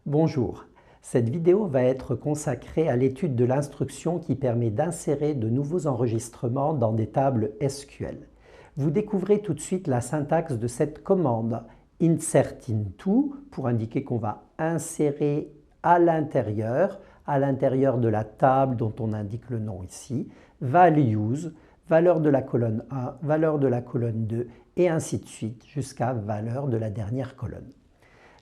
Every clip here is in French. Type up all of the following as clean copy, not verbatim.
Bonjour, cette vidéo va être consacrée à l'étude de l'instruction qui permet d'insérer de nouveaux enregistrements dans des tables SQL. Vous découvrez tout de suite la syntaxe de cette commande insert into pour indiquer qu'on va insérer à l'intérieur de la table dont on indique le nom ici, values, valeur de la colonne 1, valeur de la colonne 2 et ainsi de suite jusqu'à valeur de la dernière colonne.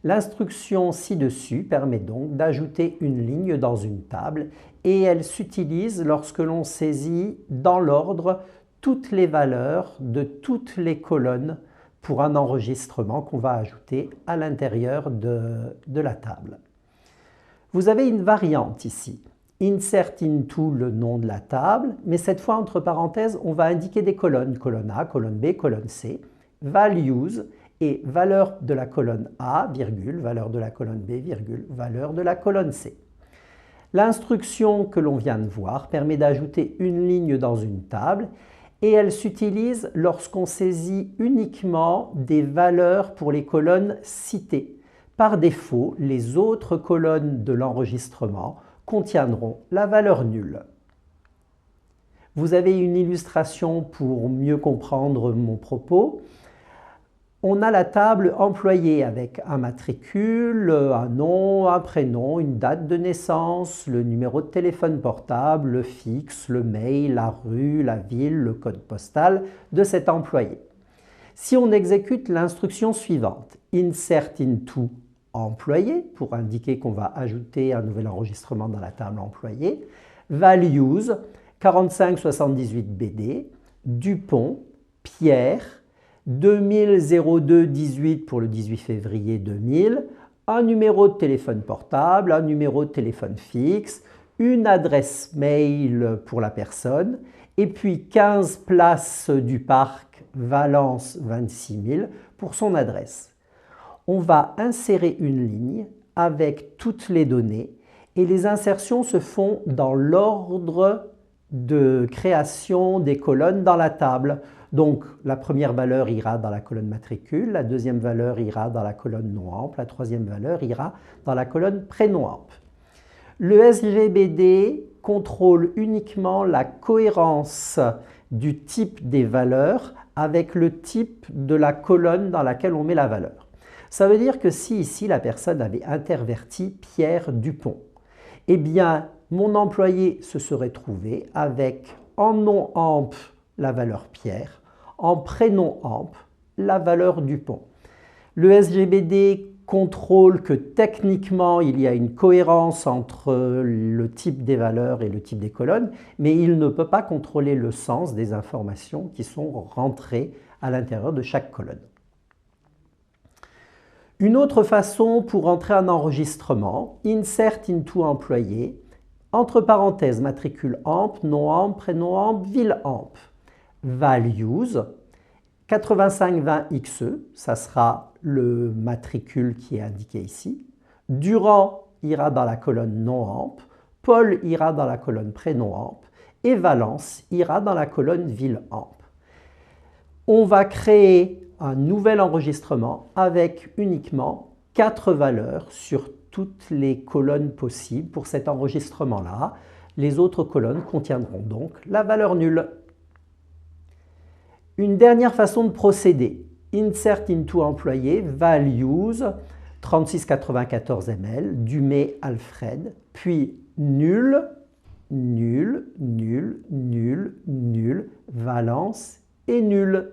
L'instruction ci-dessus permet donc d'ajouter une ligne dans une table et elle s'utilise lorsque l'on saisit dans l'ordre toutes les valeurs de toutes les colonnes pour un enregistrement qu'on va ajouter à l'intérieur de la table. Vous avez une variante ici, insert into le nom de la table, mais cette fois entre parenthèses on va indiquer des colonnes, colonne A, colonne B, colonne C, values, et valeur de la colonne A, virgule, valeur de la colonne B, virgule, valeur de la colonne C. L'instruction que l'on vient de voir permet d'ajouter une ligne dans une table et elle s'utilise lorsqu'on saisit uniquement des valeurs pour les colonnes citées. Par défaut, les autres colonnes de l'enregistrement contiendront la valeur nulle. Vous avez une illustration pour mieux comprendre mon propos. On a la table employée avec un matricule, un nom, un prénom, une date de naissance, le numéro de téléphone portable, le fixe, le mail, la rue, la ville, le code postal de cet employé. Si on exécute l'instruction suivante, insert into employé, pour indiquer qu'on va ajouter un nouvel enregistrement dans la table employée, values 4578 BD, Dupont, Pierre, 2002-18 pour le 18 février 2000, un numéro de téléphone portable, un numéro de téléphone fixe, une adresse mail pour la personne, et puis 15 places du parc Valence 26 000 pour son adresse. On va insérer une ligne avec toutes les données et les insertions se font dans l'ordre de création des colonnes dans la table. Donc, la première valeur ira dans la colonne matricule, la deuxième valeur ira dans la colonne nom-amp, la troisième valeur ira dans la colonne prénom-amp. Le SGBD contrôle uniquement la cohérence du type des valeurs avec le type de la colonne dans laquelle on met la valeur. Ça veut dire que si ici la personne avait interverti Pierre Dupont, eh bien, mon employé se serait trouvé avec en nom-amp la valeur Pierre, en prénom amp, la valeur Dupont. Le SGBD contrôle que techniquement il y a une cohérence entre le type des valeurs et le type des colonnes, mais il ne peut pas contrôler le sens des informations qui sont rentrées à l'intérieur de chaque colonne. Une autre façon pour entrer un enregistrement, insert into employé, entre parenthèses matricule amp, nom amp, prénom amp, ville amp. Values 8520XE, ça sera le matricule qui est indiqué ici. Durand ira dans la colonne nom-amp, Paul ira dans la colonne prénom-amp et Valence ira dans la colonne ville-amp. On va créer un nouvel enregistrement avec uniquement 4 valeurs sur toutes les colonnes possibles pour cet enregistrement-là. Les autres colonnes contiendront donc la valeur nulle. Une dernière façon de procéder, insert into employé, values 3694 ml, Dumay Alfred, puis nul, nul, nul, nul, nul, Valence et nul.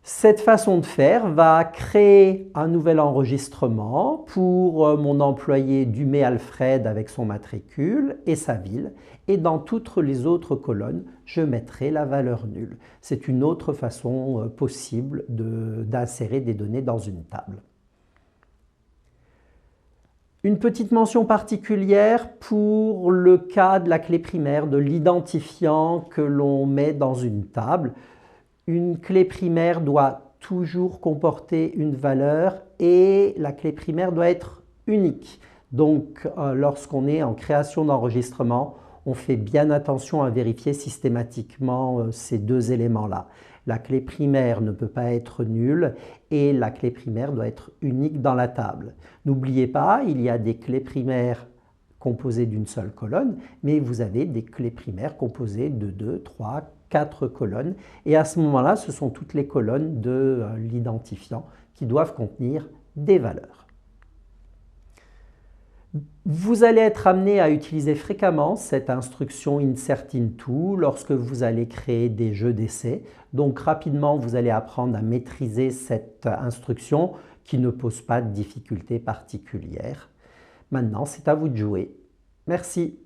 Cette façon de faire va créer un nouvel enregistrement pour mon employé Dumay Alfred avec son matricule et sa ville. Et dans toutes les autres colonnes, je mettrai la valeur nulle. C'est une autre façon possible d'insérer des données dans une table. Une petite mention particulière pour le cas de la clé primaire, de l'identifiant que l'on met dans une table. Une clé primaire doit toujours comporter une valeur et la clé primaire doit être unique. Donc, lorsqu'on est en création d'enregistrement, on fait bien attention à vérifier systématiquement ces deux éléments-là. La clé primaire ne peut pas être nulle et la clé primaire doit être unique dans la table. N'oubliez pas, il y a des clés primaires composées d'une seule colonne, mais vous avez des clés primaires composées de 2, 3, 4 colonnes. Et à ce moment-là, ce sont toutes les colonnes de l'identifiant qui doivent contenir des valeurs. Vous allez être amené à utiliser fréquemment cette instruction Insert Into lorsque vous allez créer des jeux d'essai. Donc rapidement, vous allez apprendre à maîtriser cette instruction qui ne pose pas de difficultés particulières. Maintenant, c'est à vous de jouer. Merci.